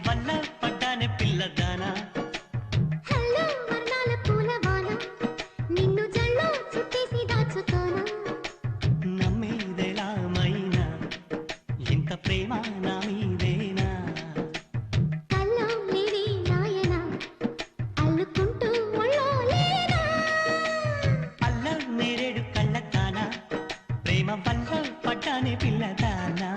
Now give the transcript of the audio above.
వల్ల పడ్డానే పిల్లదానా హలో వర్ణాల పూలవాన నిన్ను జల్లో చుట్టేసి దాచుకోనా నమ్మేదెలామైనా ఇంత ప్రేమ నా మీదేనా కల్లో లేడి నాయన అల్లుకుంటూ ఒళ్ళో లేనా అల్ల నేరేడు కళ్ళ కానా ప్రేమ వల్ల పడ్డానే పిల్లదానా